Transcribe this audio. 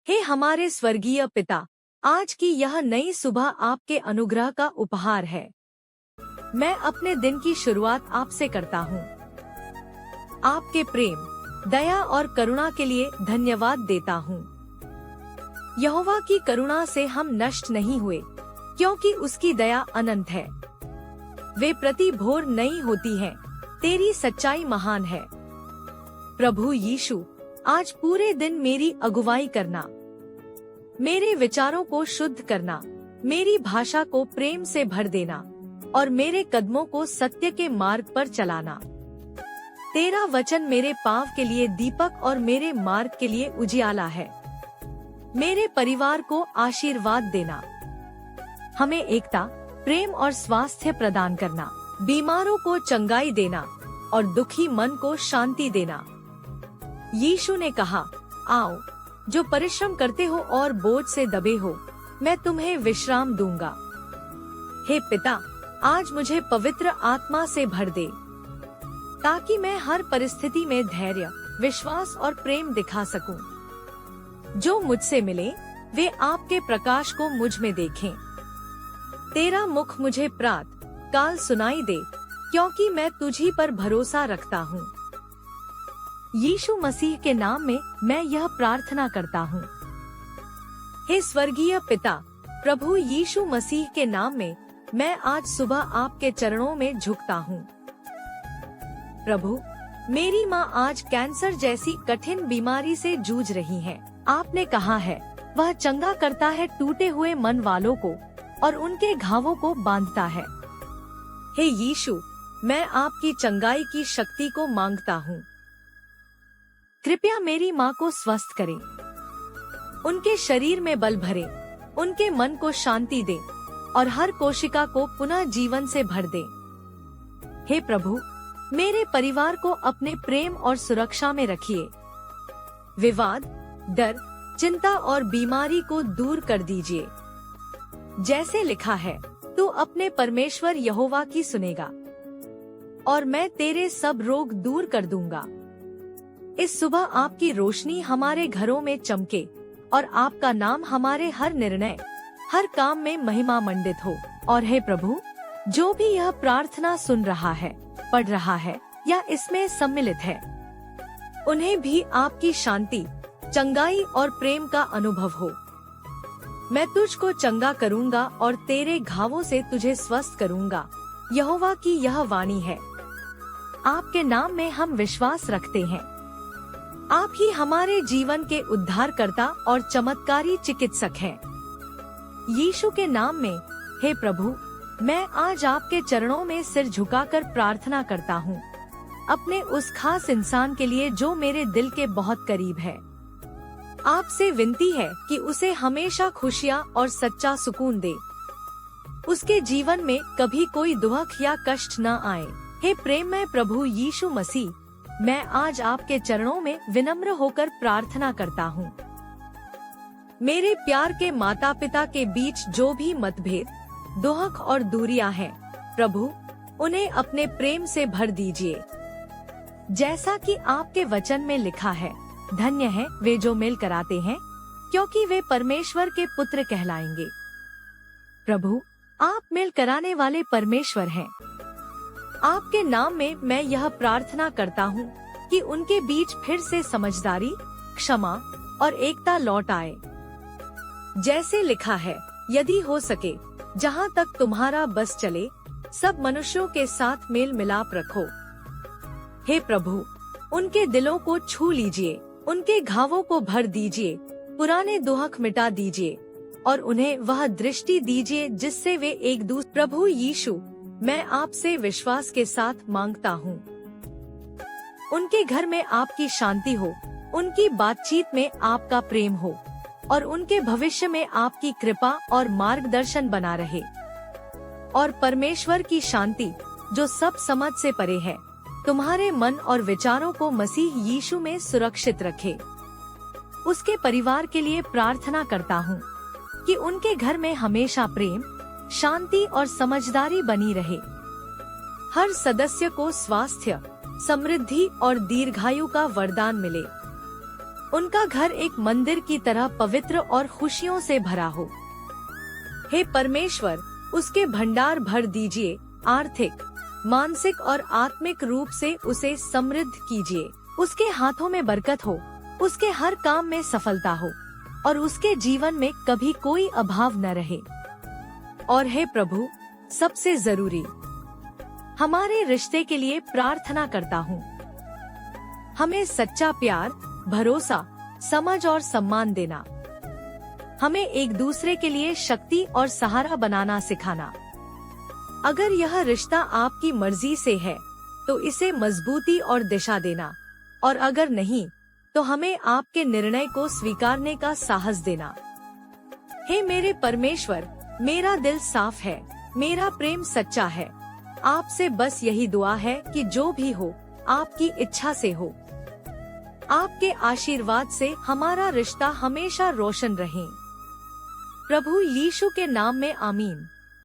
हे हमारे स्वर्गीय पिता, आज की यह नई सुबह आपके अनुग्रह का उपहार है। मैं अपने दिन की शुरुआत आपसे करता हूँ। आपके प्रेम, दया और करुणा के लिए धन्यवाद देता हूँ। यहोवा की करुणा से हम नष्ट नहीं हुए, क्योंकि उसकी दया अनंत है। वे प्रति भोर नई होती हैं, तेरी सच्चाई महान है। प्रभु यीशु, आज पूरे दिन मेरी अगुवाई करना, मेरे विचारों को शुद्ध करना, मेरी भाषा को प्रेम से भर देना और मेरे कदमों को सत्य के मार्ग पर चलाना। तेरा वचन मेरे पाँव के लिए दीपक और मेरे मार्ग के लिए उजियाला है। मेरे परिवार को आशीर्वाद देना, हमें एकता, प्रेम और स्वास्थ्य प्रदान करना, बीमारों को चंगाई देना और दुखी मन को शांति देना। यीशु ने कहा, आओ, जो परिश्रम करते हो और बोझ से दबे हो, मैं तुम्हें विश्राम दूंगा। हे पिता, आज मुझे पवित्र आत्मा से भर दे, ताकि मैं हर परिस्थिति में धैर्य, विश्वास और प्रेम दिखा सकूं। जो मुझसे मिले, वे आपके प्रकाश को मुझ में देखें। तेरा मुख मुझे प्रात काल सुनाई दे, क्योंकि मैं तुझी पर भरोसा रखता हूँ। यीशु मसीह के नाम में मैं यह प्रार्थना करता हूँ। हे स्वर्गीय पिता, प्रभु यीशु मसीह के नाम में मैं आज सुबह आपके चरणों में झुकता हूँ। प्रभु, मेरी माँ आज कैंसर जैसी कठिन बीमारी से जूझ रही है। आपने कहा है, वह चंगा करता है टूटे हुए मन वालों को और उनके घावों को बांधता है। हे यीशु, मैं आपकी चंगाई की शक्ति को मांगता हूँ। कृपया मेरी माँ को स्वस्थ करें, उनके शरीर में बल भरे, उनके मन को शांति दे और हर कोशिका को पुनः जीवन से भर दे। हे प्रभु, मेरे परिवार को अपने प्रेम और सुरक्षा में रखिए। विवाद, डर, चिंता और बीमारी को दूर कर दीजिए। जैसे लिखा है, तू अपने परमेश्वर यहोवा की सुनेगा और मैं तेरे सब रोग दूर कर दूंगा। इस सुबह आपकी रोशनी हमारे घरों में चमके और आपका नाम हमारे हर निर्णय, हर काम में महिमा मंडित हो। और हे प्रभु, जो भी यह प्रार्थना सुन रहा है, पढ़ रहा है या इसमें सम्मिलित है, उन्हें भी आपकी शांति, चंगाई और प्रेम का अनुभव हो। मैं तुझको चंगा करूंगा और तेरे घावों से तुझे स्वस्थ करूंगा, यहोवा की यह वाणी है। आपके नाम में हम विश्वास रखते हैं। आप ही हमारे जीवन के उद्धारकर्ता और चमत्कारी चिकित्सक हैं। यीशु के नाम में, हे प्रभु, मैं आज आपके चरणों में सिर झुकाकर प्रार्थना करता हूँ, अपने उस खास इंसान के लिए जो मेरे दिल के बहुत करीब है। आपसे विनती है कि उसे हमेशा खुशियाँ और सच्चा सुकून दे, उसके जीवन में कभी कोई दुख या कष्ट न आए। हे प्रेममय प्रभु यीशु मसीह, मैं आज आपके चरणों में विनम्र होकर प्रार्थना करता हूँ। मेरे प्यार के माता पिता के बीच जो भी मतभेद, दुख और दूरियां हैं, प्रभु, उन्हें अपने प्रेम से भर दीजिए। जैसा कि आपके वचन में लिखा है, धन्य है वे जो मेल कराते हैं, क्योंकि वे परमेश्वर के पुत्र कहलाएंगे। प्रभु, आप मेल कराने वाले परमेश्वर हैं। आपके नाम में मैं यह प्रार्थना करता हूँ कि उनके बीच फिर से समझदारी, क्षमा और एकता लौट आए। जैसे लिखा है, यदि हो सके, जहाँ तक तुम्हारा बस चले, सब मनुष्यों के साथ मेल मिलाप रखो। हे प्रभु, उनके दिलों को छू लीजिए, उनके घावों को भर दीजिए, पुराने दुख मिटा दीजिए और उन्हें वह दृष्टि दीजिए जिससे वे एक दूसरे। प्रभु यीशु, मैं आपसे विश्वास के साथ मांगता हूँ, उनके घर में आपकी शांति हो, उनकी बातचीत में आपका प्रेम हो और उनके भविष्य में आपकी कृपा और मार्गदर्शन बना रहे। और परमेश्वर की शांति, जो सब समझ से परे है, तुम्हारे मन और विचारों को मसीह यीशु में सुरक्षित रखे। उसके परिवार के लिए प्रार्थना करता हूँ कि उनके घर में हमेशा प्रेम, शांति और समझदारी बनी रहे। हर सदस्य को स्वास्थ्य, समृद्धि और दीर्घायु का वरदान मिले। उनका घर एक मंदिर की तरह पवित्र और खुशियों से भरा हो। हे परमेश्वर, उसके भंडार भर दीजिए, आर्थिक, मानसिक और आत्मिक रूप से उसे समृद्ध कीजिए। उसके हाथों में बरकत हो, उसके हर काम में सफलता हो और उसके जीवन में कभी कोई अभाव न रहे। और हे प्रभु, सबसे जरूरी, हमारे रिश्ते के लिए प्रार्थना करता हूँ। हमें सच्चा प्यार, भरोसा, समझ और सम्मान देना। हमें एक दूसरे के लिए शक्ति और सहारा बनाना सिखाना। अगर यह रिश्ता आपकी मर्जी से है तो इसे मजबूती और दिशा देना, और अगर नहीं तो हमें आपके निर्णय को स्वीकारने का साहस देना। हे मेरे परमेश्वर, मेरा दिल साफ है, मेरा प्रेम सच्चा है। आपसे बस यही दुआ है कि जो भी हो आपकी इच्छा से हो। आपके आशीर्वाद से हमारा रिश्ता हमेशा रोशन रहे। प्रभु यीशु के नाम में आमीन।